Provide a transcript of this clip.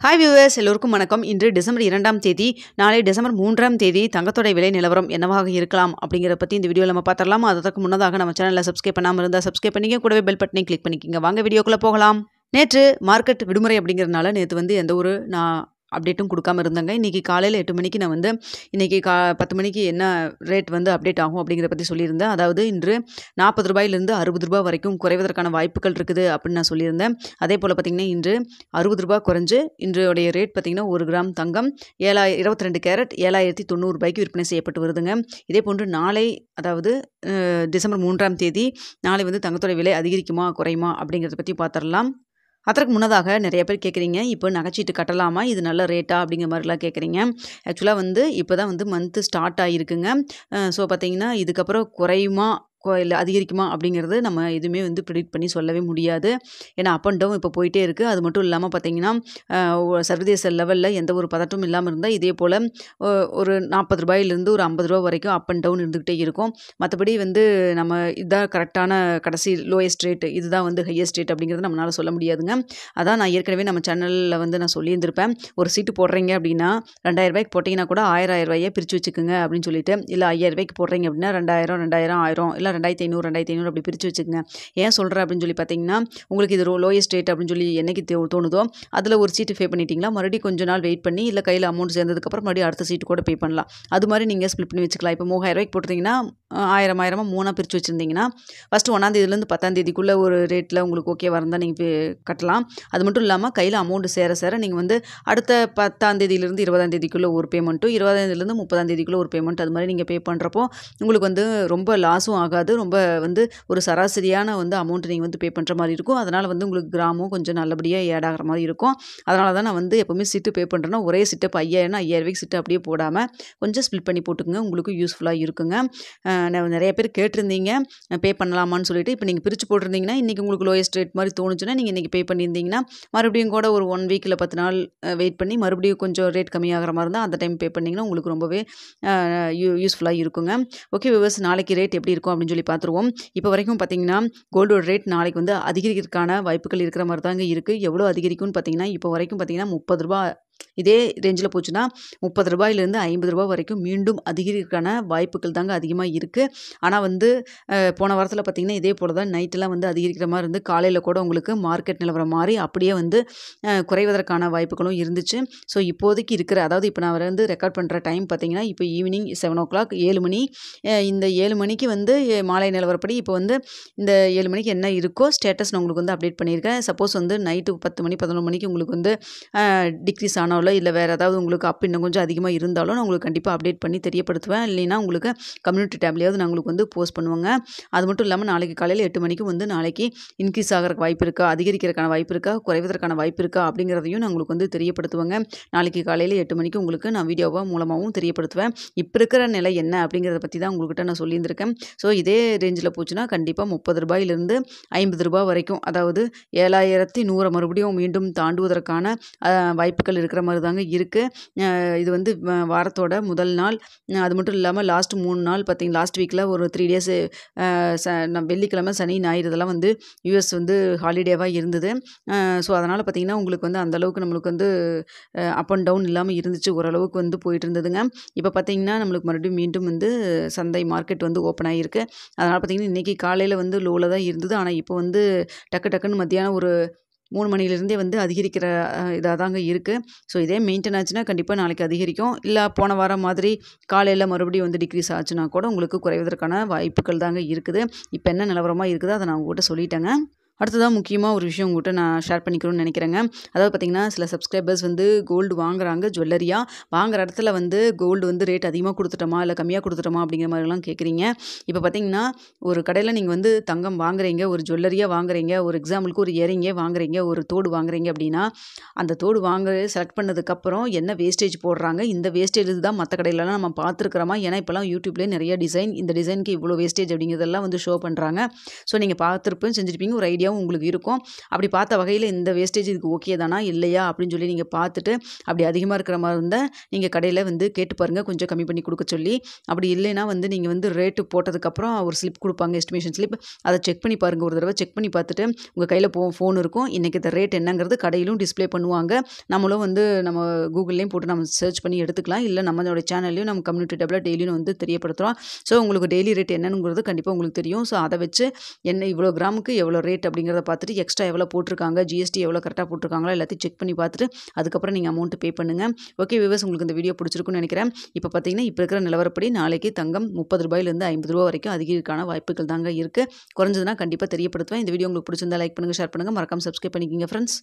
Hi viewers எல்லோருக்கும் வணக்கம். இன்று டிசம்பர் 2ஆம் தேதி, நாளை டிசம்பர் 3ஆம் தேதி தங்கத்தோட விலை நிலவரம் என்னவாக இருக்கலாம் அப்படிங்கிறத பற்றி இந்த வீடியோவில் நம்ம பார்த்துடலாம். அதற்கு முன்னதாக நம்ம சேனலில் சப்ஸ்கிரைப் பண்ணாமல் இருந்தால் சப்ஸ்கிரைப் பண்ணிக்க, கூடவே பெல் பட்டனை கிளிக் பண்ணிக்கோங்க. வாங்க வீடியோக்குள்ளே போகலாம். நேற்று மார்க்கெட் விடுமுறை அப்படிங்கிறதுனால நேற்று வந்து எந்த ஒரு அப்டேட்டும் கொடுக்காம இருந்தாங்க. இன்றைக்கி காலையில் 8 மணிக்கு நான் வந்து இன்றைக்கி 10 மணிக்கு என்ன ரேட் வந்து அப்டேட் ஆகும் அப்படிங்கிறத பற்றி சொல்லியிருந்தேன். அதாவது இன்று 40 ரூபாயிலிருந்து 60 ரூபாய் வரைக்கும் குறைவதற்கான வாய்ப்புகள் இருக்குது அப்படின்னு நான் சொல்லியிருந்தேன். அதே போல் பார்த்திங்கன்னா இன்று 60 ரூபாய் குறைஞ்சு இன்றைய ரேட் பார்த்திங்கன்னா 1 கிராம் தங்கம் 22 கேரட் 7090 ரூபாய்க்கு விற்பனை செய்யப்பட்டு வருதுங்க. இதே போன்று நாளை, அதாவது டிசம்பர் 3ஆம் தேதி நாளை வந்து தங்கத்தோட விலை அதிகரிக்குமா குறையுமா அப்படிங்கிறத பற்றி பார்த்துடலாம். அதற்கு முன்னதாக நிறைய பேர் கேட்குறீங்க, இப்போ நகைச்சீட்டு கட்டலாமா, இது நல்ல ரேட்டா அப்படிங்கிற மாதிரிலாம் கேட்குறீங்க. ஆக்சுவலாக வந்து இப்போ தான் வந்து மந்த்து ஸ்டார்ட் ஆகிருக்குங்க. ஸோ பார்த்திங்கன்னா இதுக்கப்புறம் குறையுமா இல்லை அதிகரிக்குமா அப்படிங்கிறது நம்ம எதுவுமே வந்து ப்ரிடிக்ட் பண்ணி சொல்லவே முடியாது. ஏன்னா அப் அண்ட் டவுன் இப்போ போயிட்டே இருக்குது. அது மட்டும் இல்லாமல் பார்த்திங்கன்னா சர்வதேச லெவலில் எந்த ஒரு பதட்டமும் இல்லாமல் இருந்தால் இதே போல் ஒரு 40 ரூபாயிலிருந்து ஒரு 50 ரூபா வரைக்கும் அப் அண்ட் டவுன் இருந்துக்கிட்டே இருக்கும். மற்றபடி வந்து நம்ம இதுதான் கரெக்டான கடைசி லோயஸ்ட் ரேட், இதுதான் வந்து ஹையஸ்ட் ரேட் அப்படிங்கிறது நம்மளால் சொல்ல முடியாதுங்க. அதான் நான் ஏற்கனவே நம்ம சேனலில் வந்து நான் சொல்லியிருந்திருப்பேன். ஒரு சீட்டு போடுறீங்க அப்படின்னா 2000 ரூபாய்க்கு போட்டிங்கன்னா கூட 1000 ரூபாயை பிரித்து வச்சுக்கோங்க அப்படின்னு சொல்லிட்டு, இல்லை 5000 ரூபாய்க்கு போடுறீங்க அப்படின்னா 2000 2000 1000 இல்லை 2500 அப்படி பிரித்து வச்சுக்கோங்க. ஏன் சொல்கிறேன் அப்படின்னு சொல்லி பார்த்தீங்கன்னா, உங்களுக்கு இது லோயஸ்ட் ரேட் அப்படின்னு சொல்லி என்னைக்கு தோணுதோ அதில் ஒரு சீட்டு பே பண்ணிட்டீங்களா, மறுபடியும் கொஞ்ச நாள் வெயிட் பண்ணி இல்லை கையில் அமௌண்ட் சேர்ந்ததுக்கப்புறம் மறுபடியும் அடுத்த சீட்டு கூட பே பண்ணலாம். அது மாதிரி நீங்கள் ஸ்ப்ளிட் பண்ணி வச்சுக்கலாம். இப்போ 3000 ரூபாய்க்கு போட்டிருந்தீங்கன்னா 1000 3 பிரித்து வச்சுருந்தீங்கன்னா ஃபஸ்ட்டு 1ஆம் தேதியிலேருந்து 10ஆம் தேதிக்குள்ளே ஒரு ரேட்டில் உங்களுக்கு ஓகேவாக இருந்தால் நீங்கள் கட்டலாம். அது மட்டும் இல்லாமல் கையில் அமௌண்ட் சேர நீங்கள் வந்து அடுத்த 10ஆம் தேதியிலேருந்து 20ஆம் தேதிக்குள்ளே ஒரு பேமெண்ட்டும், 20ஆம் தேதியிலேருந்து 30ஆம் தேதிக்குள்ளே ஒரு பேமெண்ட், அது மாதிரி நீங்கள் பே பண்ணுறப்போ உங்களுக்கு வந்து ரொம்ப லாஸும் ஆகாது. ரொம்ப வந்து ஒரு சராசரியான வந்து அமௌண்ட் நீங்கள் வந்து பே பண்ணுற மாதிரி இருக்கும். அதனால் வந்து உங்களுக்கு கிராமும் கொஞ்சம் நல்லபடியாக ஆட் ஆகிற மாதிரி இருக்கும். அதனால தான் நான் வந்து எப்போவுமே சிட்டு பே பண்ணுறேன்னா ஒரே சிட்டு இப்போ 5000 ரூபாய்க்கு சிட்டு அப்படியே போடாமல் கொஞ்சம் ஸ்ப்ளிட் பண்ணி போட்டுக்குங்க. உங்களுக்கு யூஸ்ஃபுல்லாக இருக்குங்க. நிறைய பேர் கேட்டிருந்தீங்க பே பண்ணலாமான்னு சொல்லிட்டு. இப்போ நீங்கள் பிரித்து போட்டிருந்தீங்கன்னா இன்றைக்கி உங்களுக்கு லோயஸ்ட் ரேட் மாதிரி தோணுச்சுன்னா நீங்கள் இன்றைக்கி பே பண்ணியிருந்தீங்கன்னா மறுபடியும் கூட ஒரு 1 வீக் இல்லை 10 நாள் வெயிட் பண்ணி மறுபடியும் கொஞ்சம் ரேட் கம்மியாகிற மாதிரி இருந்தால் அந்த டைம் பே பண்ணிங்கன்னா உங்களுக்கு ரொம்பவே யூஸ்ஃபுல்லாக இருக்குங்க. ஓகே வியூவர்ஸ், நாளைக்கு ரேட் எப்படி இருக்கும் அப்படின்னு சொல்லி பார்த்துருவோம். இப்போ வரைக்கும் பார்த்தீங்கன்னா கோல்டோட ரேட் நாளைக்கு வந்து அதிகரிக்கிறதுக்கான வாய்ப்புகள் இருக்கிற மாதிரி தாங்க இருக்குது. எவ்வளோ அதிகரிக்கும்னு பார்த்தீங்கன்னா இப்போ வரைக்கும் பார்த்தீங்கன்னா 30 ரூபா இதே ரேஞ்சில் போச்சுன்னா 30 ரூபாயிலேருந்து 50 ரூபா வரைக்கும் மீண்டும் அதிகரிக்கிறதுக்கான வாய்ப்புகள் தாங்க அதிகமாக இருக்குது. ஆனால் வந்து போன வாரத்தில் பார்த்திங்கன்னா இதே போல் தான் நைட்டெல்லாம் வந்து அதிகரிக்கிற மாதிரி இருந்து காலையில் கூட உங்களுக்கு மார்க்கெட் நிலவரம் மாறி அப்படியே வந்து குறைவதற்கான வாய்ப்புகளும் இருந்துச்சு. ஸோ இப்போதைக்கு இருக்கிற, அதாவது இப்போ நான் வந்து ரெக்கார்ட் பண்ணுற டைம் பார்த்திங்கன்னா இப்போ ஈவினிங் 7 o'clock 7 மணி. இந்த 7 மணிக்கு வந்து மாலை நிலவரப்படி இப்போ வந்து இந்த 7 மணிக்கு என்ன இருக்கோ ஸ்டேட்டஸ் நான் உங்களுக்கு வந்து அப்டேட் பண்ணியிருக்கேன். சப்போஸ் வந்து நைட்டு 10 மணி 11 மணிக்கு உங்களுக்கு வந்து டிக்ரீஸ் ஆனாலோ இல்லை வேறு ஏதாவது உங்களுக்கு அப் இன்னும் கொஞ்சம் அதிகமாக இருந்தாலும் நான் உங்களுக்கு கண்டிப்பாக அப்டேட் பண்ணி தெரியப்படுத்துவேன். இல்லைன்னா உங்களுக்கு கம்யூனிட்டி டேப்லேயாவது நான் உங்களுக்கு வந்து போஸ்ட் பண்ணுவேங்க. அது மட்டும் இல்லாமல் நாளைக்கு காலையில் 8 மணிக்கு வந்து நாளைக்கு இன்க்ரீஸ் ஆகிறதுக்கு வாய்ப்பு இருக்கா, அதிகரிக்கிறதுக்கான வாய்ப்பு இருக்கா, குறைவதற்கான வாய்ப்பு இருக்கா அப்படிங்கிறதையும் நான் உங்களுக்கு வந்து தெரியப்படுத்துவேங்க. நாளைக்கு காலையில் 8 மணிக்கு உங்களுக்கு நான் வீடியோவாக மூலமாகவும் தெரியப்படுத்துவேன். இப்போ இருக்கிற நிலை என்ன அப்படிங்கிறத பற்றி தான் உங்கள்கிட்ட நான் சொல்லியிருந்திருக்கேன். ஸோ இதே ரேஞ்சில் போச்சுன்னா கண்டிப்பாக 30 ரூபாயிலிருந்து 50 ரூபாய் வரைக்கும், அதாவது 7100 மறுபடியும் மீண்டும் தாண்டுவதற்கான வாய்ப்புகள் இருக்கிற மாதிரி தாங்க இருக்குது. இது வந்து வாரத்தோட முதல் நாள். அது மட்டும் இல்லாமல் லாஸ்ட் 3 நாள் பார்த்திங்கன்னா லாஸ்ட் வீக்கில் ஒரு 3 டேஸு வெள்ளிக்கிழமை சனி ஞாயிறு இதெல்லாம் வந்து யூஎஸ் வந்து ஹாலிடேவாக இருந்தது. ஸோ அதனால் பார்த்திங்கன்னா உங்களுக்கு வந்து அந்தளவுக்கு நம்மளுக்கு வந்து அப் அண்ட் டவுன் இல்லாமல் இருந்துச்சு, ஓரளவுக்கு வந்து போயிட்டு இருந்ததுங்க. இப்போ பார்த்திங்கன்னா நம்மளுக்கு மறுபடியும் மீண்டும் வந்து சந்தை மார்க்கெட் வந்து ஓப்பன் ஆகிருக்கு. அதனால் பார்த்திங்கன்னா இன்றைக்கி காலையில் வந்து லோவில் தான் இருந்தது. ஆனால் இப்போ வந்து டக்குன்னு மத்தியானம் ஒரு 3 மணிலேருந்தே வந்து அதிகரிக்கிற இதாக தாங்க இருக்குது. ஸோ இதே மெயின்டைன் ஆச்சுன்னா கண்டிப்பாக நாளைக்கு அதிகரிக்கும். இல்லை போன வாரம் மாதிரி காலையில் மறுபடியும் வந்து டிக்ரீஸ் ஆச்சுன்னா கூட உங்களுக்கு குறைவதற்கான வாய்ப்புகள் தாங்க இருக்குது. இப்போ என்ன நிலவரமாக இருக்குதோ அதை நான் உங்கள்கிட்ட சொல்லிட்டேங்க. அடுத்ததாக முக்கியமாக ஒரு விஷயம் உங்கள்கிட்ட நான் ஷேர் பண்ணிக்கணும்னு நினைக்கிறேங்க. அதாவது பார்த்திங்கன்னா சில சப்ஸ்கிரைபர்ஸ் வந்து கோல்டு வாங்குறாங்க, ஜுவல்லரியாக வாங்குற இடத்துல வந்து கோல்டு வந்து ரேட் அதிகமாக கொடுத்துட்டோமா இல்லை கம்மியாக கொடுத்துட்டோமா அப்படிங்கிற மாதிரிலாம் கேட்குறீங்க. இப்போ பார்த்திங்கன்னா ஒரு கடையில் நீங்கள் வந்து தங்கம் வாங்குறீங்க, ஒரு ஜுவல்லரியாக வாங்குறீங்க, ஒரு எக்ஸாம்பிளுக்கு ஒரு இயரிங்கே வாங்குறீங்க, ஒரு தோடு வாங்குறீங்க அப்படின்னா அந்த தோடு செலக்ட் பண்ணதுக்கப்புறம் என்ன வேஸ்டேஜ் போடுறாங்க, இந்த வேஸ்டேஜ் தான் மற்ற கடையிலலாம் நம்ம பார்த்துருக்குறோமா. ஏன்னா இப்போலாம் யூடியூப்லேயே நிறைய டிசைன், இந்த டிசைனுக்கு இவ்வளோ வேஸ்டேஜ் அப்படிங்கிறதெல்லாம் வந்து ஷோ பண்ணுறாங்க. ஸோ நீங்கள் பார்த்துருப்பேன் செஞ்சுருப்பீங்க, ஒரு ஐடியா ஐடியாவும் உங்களுக்கு இருக்கும். அப்படி பார்த்த வகையில் இந்த வேஸ்டேஜ் இதுக்கு ஓகே தானா இல்லையா அப்படின்னு சொல்லி நீங்கள் பார்த்துட்டு அப்படி அதிகமாக இருக்கிற மாதிரி இருந்தால் நீங்கள் கடையில் வந்து கேட்டு பாருங்கள் கொஞ்சம் கம்மி பண்ணி கொடுக்க சொல்லி. அப்படி இல்லைன்னா வந்து நீங்கள் வந்து ரேட்டு போட்டதுக்கப்புறம் ஒரு ஸ்லிப் கொடுப்பாங்க, எஸ்டிமேஷன் ஸ்லிப். அதை செக் பண்ணி பாருங்கள். ஒரு தடவை செக் பண்ணி பார்த்துட்டு உங்கள் கையில் ஃபோன் இருக்கும். இன்றைக்கி இந்த ரேட் என்னங்கிறது கடையிலும் டிஸ்ப்ளே பண்ணுவாங்க. நம்மளும் வந்து நம்ம கூகுள்லேயும் போட்டு நம்ம சர்ச் பண்ணி எடுத்துக்கலாம். இல்லை நம்மளோட சேனல்லையும் நம்ம கம்யூனிட்டி டேபில் டெய்லியும் வந்து தெரியப்படுத்துகிறோம். ஸோ உங்களுக்கு டெய்லி ரேட் என்னங்கிறது கண்டிப்பாக உங்களுக்கு தெரியும். ஸோ அதை வச்சு என்ன இவ்வளோ கிராமுக்கு எவ்வளோ ரேட் அப்படிங்கிறத பார்த்துட்டு எக்ஸ்ட்ரா எவ்வளோ போட்டிருக்காங்க, ஜிஎஸ்டி எவ்வளோ கரெக்டாக போட்டிருக்காங்களோ எல்லாத்தையும் செக் பண்ணி பார்த்துட்டு அதுக்கப்புறம் நீங்கள் அமௌண்ட்டு பே பண்ணுங்கள். ஓகே வியூவர்ஸ், உங்களுக்கு இந்த வீடியோ பிடிச்சிருக்குன்னு நினைக்கிறேன். இப்போ பார்த்தீங்கன்னா இப்போ இருக்கிற நிலவரப்படி நாளைக்கு தங்கம் ₹30 ₹50 வரைக்கும் அதிகரிக்கான வாய்ப்புகள் தாங்க இருக்குது. குறைஞ்சதுன்னா கண்டிப்பாக தெரியப்படுத்துவேன். இந்த வீடியோ உங்களுக்கு பிடிச்சிருந்தா லைக் பண்ணுங்கள், ஷேர் பண்ணுங்கள், மறக்காம சப்ஸ்கிரைப் பண்ணிக்கோங்க ஃப்ரெண்ட்ஸ்.